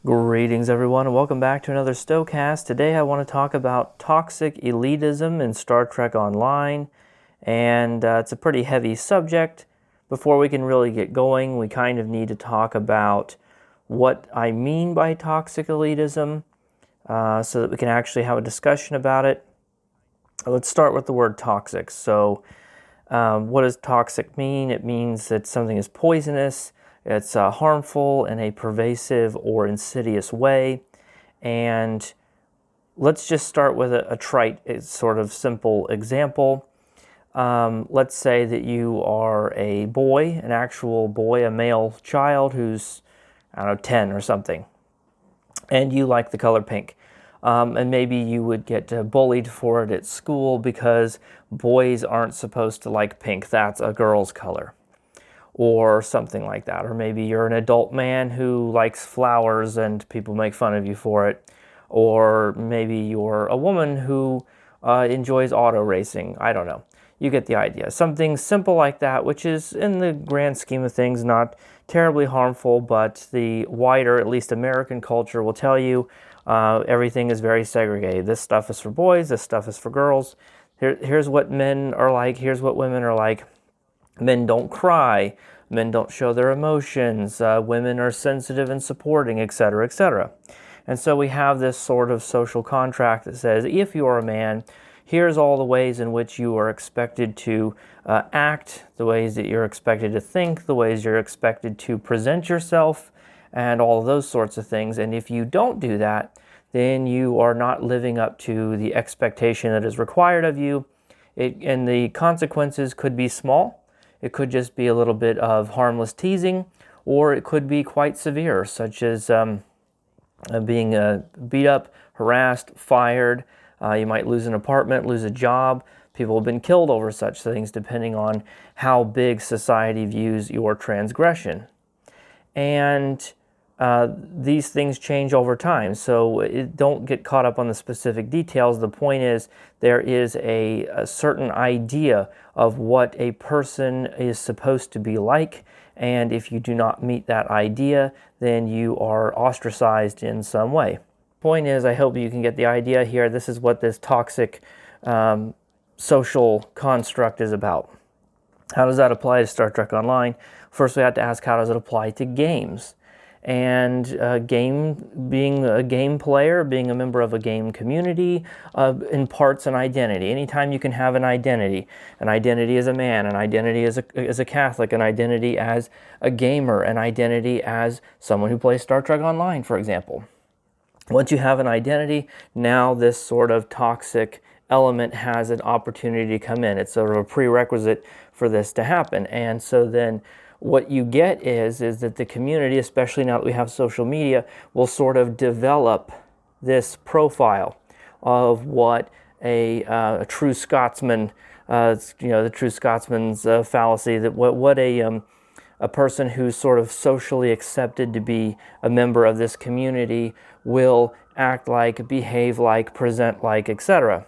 Greetings everyone and welcome back to another STOCAST. Today I want to talk about toxic elitism in Star Trek Online, and it's a pretty heavy subject. Before we can really get going, we kind of need to talk about what I mean by toxic elitism so that we can actually have a discussion about it. Let's start with the word toxic. So what does toxic mean? It means that something is poisonous. It's harmful in a pervasive or insidious way. And let's just start with a trite, sort of simple example. Let's say that you are a boy, an actual boy, a male child who's, 10 or something, and you like the color pink. And maybe you would get bullied for it at school because boys aren't supposed to like pink. That's a girl's color, or something like that. Or maybe you're an adult man who likes flowers and people make fun of you for it. Or maybe you're a woman who enjoys auto racing. I don't know. You get the idea. Something simple like that, which is, in the grand scheme of things, not terribly harmful, but the wider, at least American culture, will tell you everything is very segregated. This stuff is for boys, this stuff is for girls. Here's what men are like, here's what women are like. Men don't cry, men don't show their emotions, women are sensitive and supporting, etc., etc. And so we have this sort of social contract that says, if you're a man, here's all the ways in which you are expected to act, the ways that you're expected to think, the ways you're expected to present yourself, and all of those sorts of things. And if you don't do that, then you are not living up to the expectation that is required of you. And the consequences could be small. It could just be a little bit of harmless teasing, or it could be quite severe, such as being beat up, harassed, fired. You might lose an apartment, lose a job. People have been killed over such things, depending on how big society views your transgression. And these things change over time, so don't get caught up on the specific details. The point is, there is a certain idea of what a person is supposed to be like, and if you do not meet that idea, then you are ostracized in some way. Point is, I hope you can get the idea here. This is what this toxic social construct is about. How does that apply to Star Trek Online? First, we have to ask, how does it apply to games? And being a game player, being a member of a game community, imparts an identity. Anytime you can have an identity as a man, an identity as a Catholic, an identity as a gamer, an identity as someone who plays Star Trek Online, for example. Once you have an identity, now this sort of toxic element has an opportunity to come in. It's sort of a prerequisite for this to happen. And so then what you get is that the community, especially now that we have social media, will sort of develop this profile of what a true Scotsman, the true Scotsman's fallacy, that what a person who's sort of socially accepted to be a member of this community will act like, behave like, present like, etc.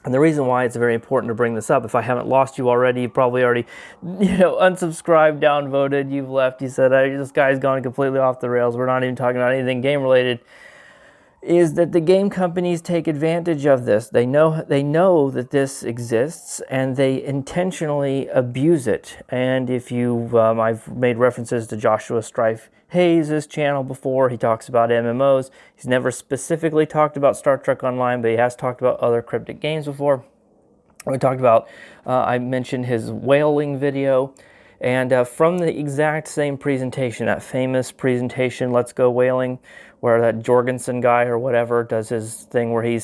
And the reason why it's very important to bring this up, if I haven't lost you already, you've probably already, unsubscribed, downvoted, you've left, you said, this guy's gone completely off the rails, we're not even talking about anything game-related, is that the game companies take advantage of this. They know that this exists, and they intentionally abuse it. And if I've made references to Joshua Strife Hayes' channel before. He talks about MMOs. He's never specifically talked about Star Trek Online, but he has talked about other cryptic games before. We talked about, I mentioned his whaling video, and from the exact same presentation, that famous presentation, Let's Go Whaling, where that Jorgensen guy or whatever does his thing where he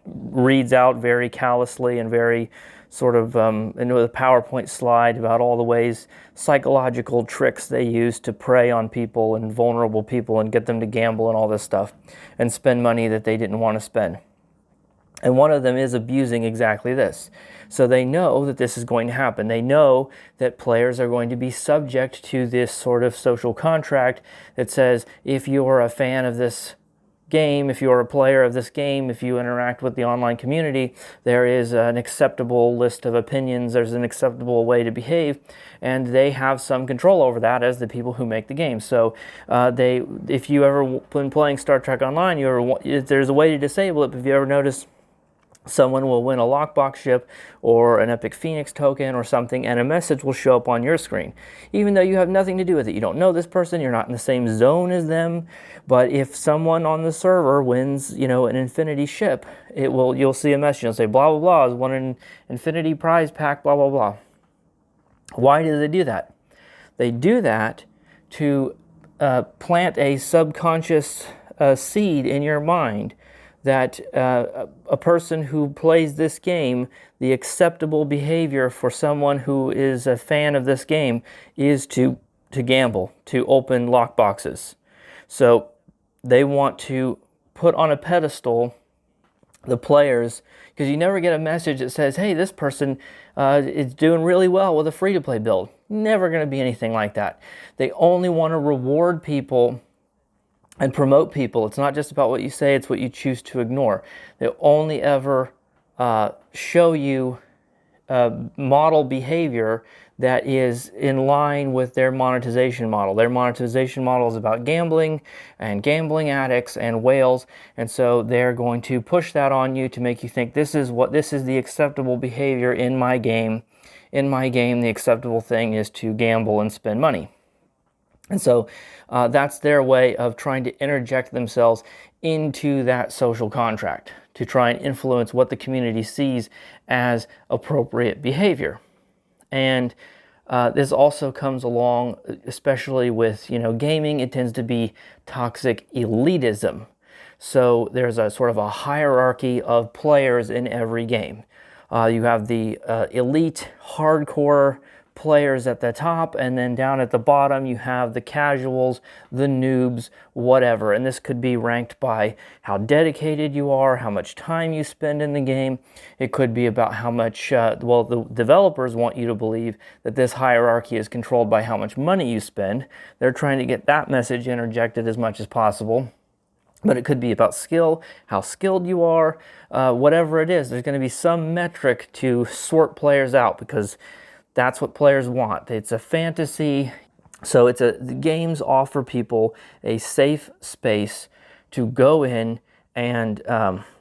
reads out very callously and very sort of into a PowerPoint slide about all the ways, psychological tricks they use to prey on people and vulnerable people and get them to gamble and all this stuff and spend money that they didn't want to spend. And one of them is abusing exactly this. So they know that this is going to happen. They know that players are going to be subject to this sort of social contract that says, if you're a fan of this game, if you're a player of this game, if you interact with the online community, there is an acceptable list of opinions, there's an acceptable way to behave, and they have some control over that as the people who make the game. So if you ever been playing Star Trek Online, there's a way to disable it, but if you ever notice someone will win a lockbox ship or an Epic Phoenix token or something, and a message will show up on your screen. Even though you have nothing to do with it. You don't know this person, you're not in the same zone as them, but if someone on the server wins, an Infinity ship, you'll see a message. It'll say, blah, blah, blah, has won an Infinity prize pack, blah, blah, blah. Why do they do that? They do that to plant a subconscious seed in your mind that a person who plays this game, the acceptable behavior for someone who is a fan of this game is to gamble, to open lockboxes. So they want to put on a pedestal the players, because you never get a message that says, hey, this person is doing really well with a free-to-play build. Never going to be anything like that. They only want to reward people and promote people. It's not just about what you say, it's what you choose to ignore. They only ever show you model behavior that is in line with their monetization model. Their monetization model is about gambling and gambling addicts and whales, and so they're going to push that on you to make you think this is the acceptable behavior in my game. In my game, the acceptable thing is to gamble and spend money. And so that's their way of trying to interject themselves into that social contract to try and influence what the community sees as appropriate behavior. And this also comes along, especially with gaming, it tends to be toxic elitism. So there's a sort of a hierarchy of players in every game. You have the elite, hardcore players at the top, and then down at the bottom you have the casuals, the noobs, whatever. And this could be ranked by how dedicated you are, how much time you spend in the game. It could be about how much, the developers want you to believe that this hierarchy is controlled by how much money you spend. They're trying to get that message interjected as much as possible. But it could be about skill, how skilled you are, whatever it is. There's going to be some metric to sort players out, because that's what players want. It's a fantasy. So the games offer people a safe space to go in and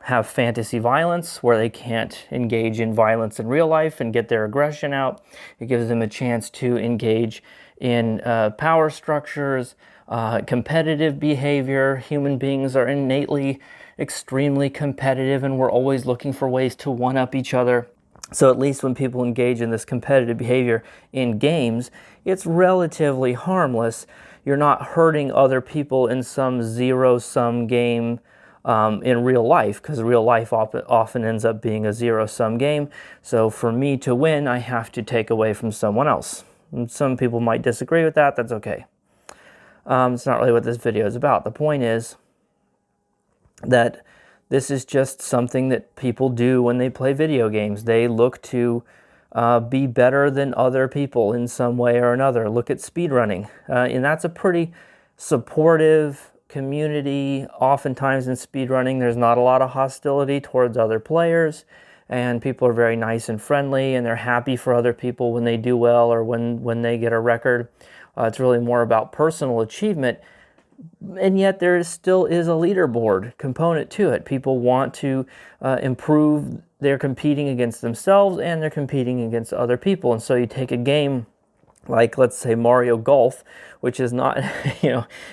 have fantasy violence where they can't engage in violence in real life and get their aggression out. It gives them a chance to engage in power structures, competitive behavior. Human beings are innately extremely competitive, and we're always looking for ways to one-up each other. So at least when people engage in this competitive behavior in games, it's relatively harmless. You're not hurting other people in some zero-sum game in real life, because real life often ends up being a zero-sum game. So for me to win, I have to take away from someone else. And some people might disagree with that. That's okay. It's not really what this video is about. The point is that this is just something that people do when they play video games. They look to be better than other people in some way or another. Look at speedrunning. And that's a pretty supportive community. Oftentimes in speedrunning, there's not a lot of hostility towards other players, and people are very nice and friendly, and they're happy for other people when they do well or when they get a record. It's really more about personal achievement. And yet there still is a leaderboard component to it. People want to improve. They're competing against themselves, and they're competing against other people. And so you take a game like, let's say, Mario Golf, which is not,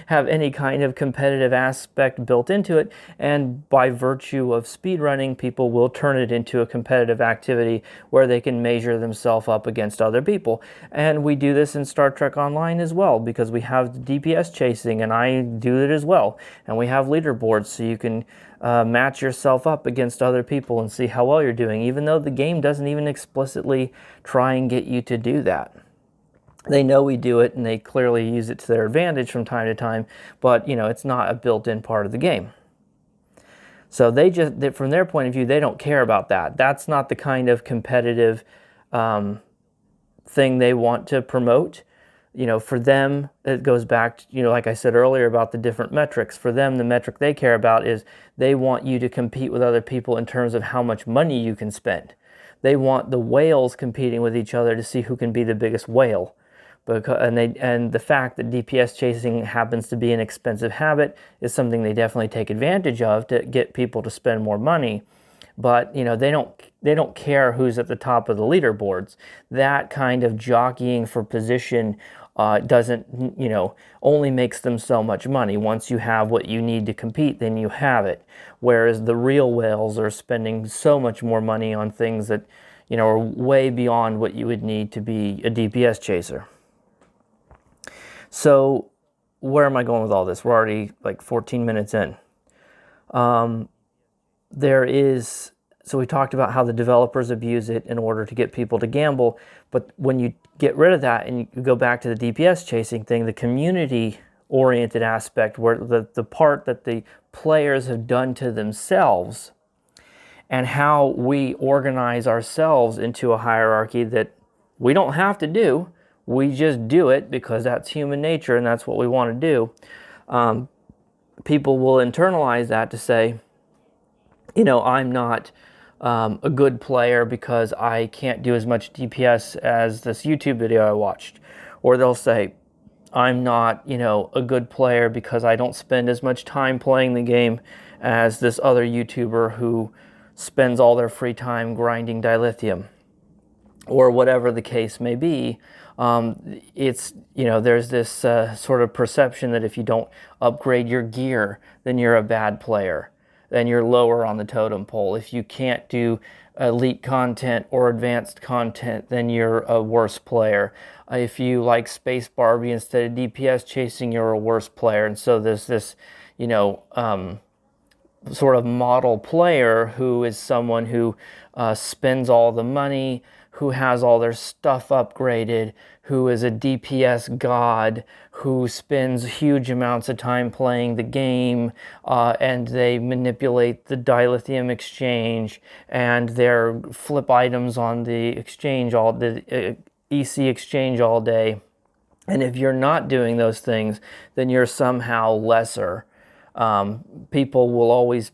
have any kind of competitive aspect built into it, and by virtue of speedrunning, people will turn it into a competitive activity where they can measure themselves up against other people. And we do this in Star Trek Online as well, because we have DPS chasing, and I do it as well. And we have leaderboards, so you can match yourself up against other people and see how well you're doing, even though the game doesn't even explicitly try and get you to do that. They know we do it, and they clearly use it to their advantage from time to time, but it's not a built-in part of the game. So from their point of view, they don't care about that. That's not the kind of competitive thing they want to promote. For them, it goes back to, like I said earlier about the different metrics. For them, the metric they care about is they want you to compete with other people in terms of how much money you can spend. They want the whales competing with each other to see who can be the biggest whale. And the fact that DPS chasing happens to be an expensive habit is something they definitely take advantage of to get people to spend more money. But they don't care who's at the top of the leaderboards. That kind of jockeying for position doesn't only makes them so much money. Once you have what you need to compete, then you have it. Whereas the real whales are spending so much more money on things that are way beyond what you would need to be a DPS chaser. So where am I going with all this? We're already like 14 minutes in. So we talked about how the developers abuse it in order to get people to gamble. But when you get rid of that and you go back to the DPS chasing thing, the community-oriented aspect, where the part that the players have done to themselves and how we organize ourselves into a hierarchy that we don't have to do. We just do it because that's human nature and that's what we want to do. People will internalize that to say, I'm not a good player because I can't do as much DPS as this YouTube video I watched. Or they'll say, I'm not, a good player because I don't spend as much time playing the game as this other YouTuber who spends all their free time grinding dilithium. Or whatever the case may be. There's this sort of perception that if you don't upgrade your gear, then you're a bad player. Then you're lower on the totem pole. If you can't do elite content or advanced content, then you're a worse player. If you like Space Barbie instead of DPS chasing, you're a worse player. And so there's this, sort of model player who is someone who spends all the money, who has all their stuff upgraded, who is a DPS god, who spends huge amounts of time playing the game, and they manipulate the dilithium exchange, and their flip items on the exchange, the EC exchange all day. And if you're not doing those things, then you're somehow lesser. People will always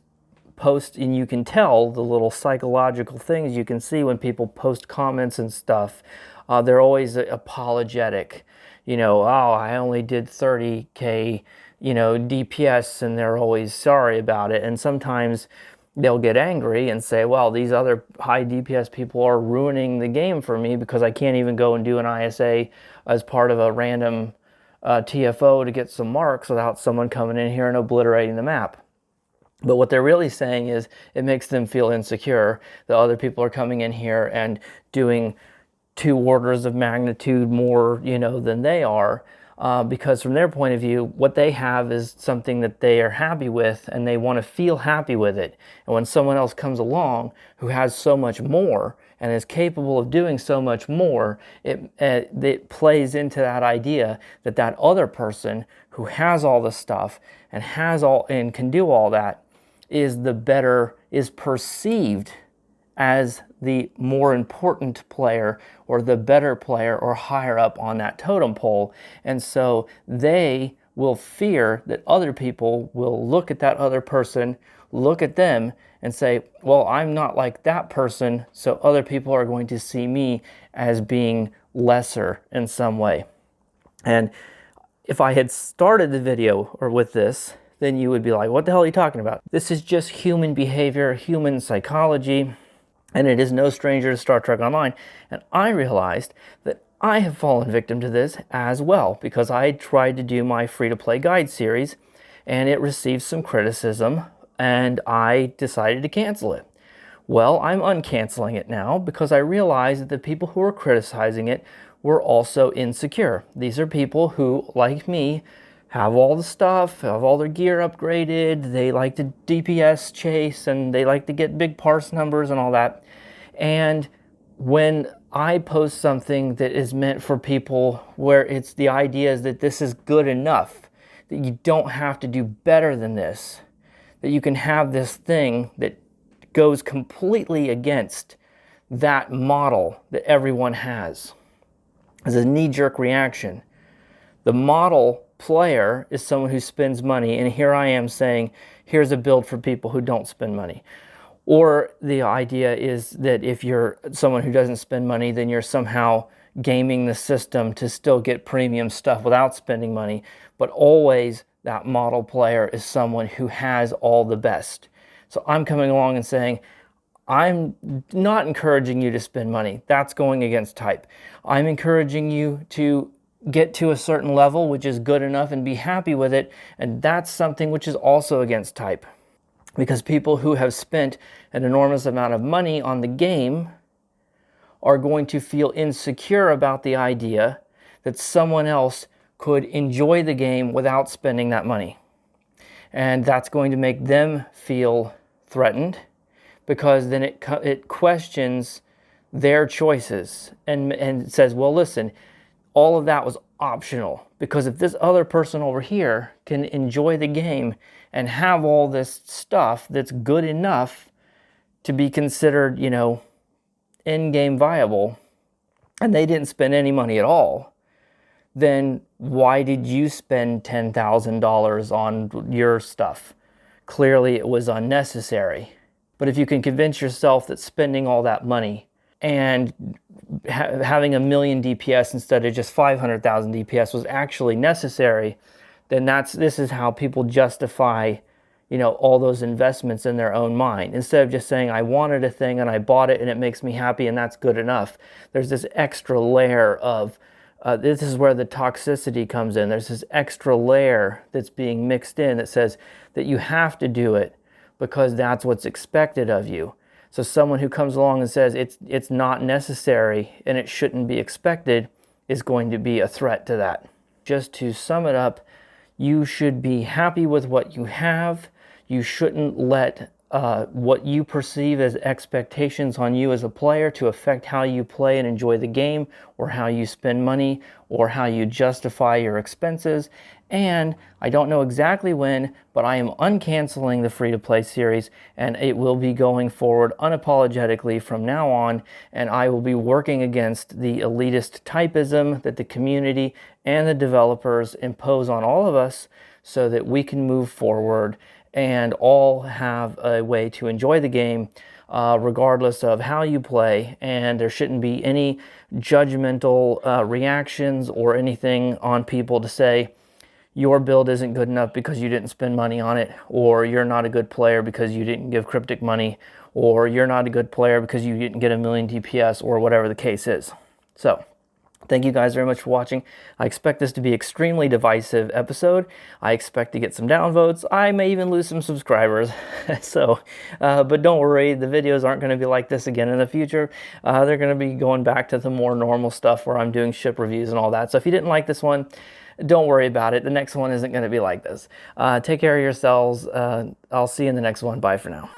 post, and you can tell the little psychological things you can see when people post comments and stuff. They're always apologetic. Oh, I only did 30K, DPS, and they're always sorry about it. And sometimes they'll get angry and say, well, these other high DPS people are ruining the game for me because I can't even go and do an ISA as part of a random TFO to get some marks without someone coming in here and obliterating the map. But what they're really saying is it makes them feel insecure that other people are coming in here and doing 2 orders of magnitude more, than they are. Because from their point of view, what they have is something that they are happy with and they want to feel happy with it. And when someone else comes along who has so much more and is capable of doing so much more, it plays into that idea that that other person who has all the stuff and can do all that is perceived as the more important player or the better player or higher up on that totem pole. And so they will fear that other people will look at that other person, look at them and say, well, I'm not like that person, so other people are going to see me as being lesser in some way. And if I had started the video with this, then you would be like, what the hell are you talking about? This is just human behavior, human psychology, and it is no stranger to Star Trek Online. And I realized that I have fallen victim to this as well, because I tried to do my free-to-play guide series, and it received some criticism, and I decided to cancel it. Well, I'm uncanceling it now because I realized that the people who were criticizing it were also insecure. These are people who, like me, have all the stuff, have all their gear upgraded, they like to DPS chase, and they like to get big parse numbers and all that. And when I post something that is meant for people where it's the idea is that this is good enough, that you don't have to do better than this, that you can have this thing that goes completely against that model that everyone has, as a knee-jerk reaction, The model player is someone who spends money, and here I am saying, here's a build for people who don't spend money. Or the idea is that if you're someone who doesn't spend money, then you're somehow gaming the system to still get premium stuff without spending money. But always that model player is someone who has all the best. So I'm coming along and saying, I'm not encouraging you to spend money. That's going against type. I'm encouraging you to get to a certain level, which is good enough, and be happy with it. And that's something which is also against type. Because people who have spent an enormous amount of money on the game are going to feel insecure about the idea that someone else could enjoy the game without spending that money. And that's going to make them feel threatened, because then it questions their choices and says, well, listen, all of that was optional, because if this other person over here can enjoy the game and have all this stuff that's good enough to be considered, in-game viable, and they didn't spend any money at all, then why did you spend $10,000 on your stuff? Clearly it was unnecessary. But if you can convince yourself that spending all that money and having 1 million DPS instead of just 500,000 DPS was actually necessary, then this is how people justify, all those investments in their own mind. Instead of just saying, I wanted a thing and I bought it and it makes me happy and that's good enough. There's this extra layer of, this is where the toxicity comes in. There's this extra layer that's being mixed in that says that you have to do it because that's what's expected of you. So someone who comes along and says it's not necessary and it shouldn't be expected is going to be a threat to that. Just to sum it up, you should be happy with what you have. You shouldn't let what you perceive as expectations on you as a player to affect how you play and enjoy the game, or how you spend money, or how you justify your expenses. And I don't know exactly when, but I am uncanceling the free-to-play series, and it will be going forward unapologetically from now on, and I will be working against the elitist typism that the community and the developers impose on all of us so that we can move forward and all have a way to enjoy the game regardless of how you play, and there shouldn't be any judgmental reactions or anything on people to say your build isn't good enough because you didn't spend money on it, or you're not a good player because you didn't give Cryptic money, or you're not a good player because you didn't get 1 million DPS, or whatever the case is. So thank you guys very much for watching. I expect this to be an extremely divisive episode. I expect to get some downvotes. I may even lose some subscribers. So, but don't worry, the videos aren't going to be like this again in the future. They're going to be going back to the more normal stuff where I'm doing ship reviews and all that. So if you didn't like this one, don't worry about it. The next one isn't going to be like this. Take care of yourselves. I'll see you in the next one. Bye for now.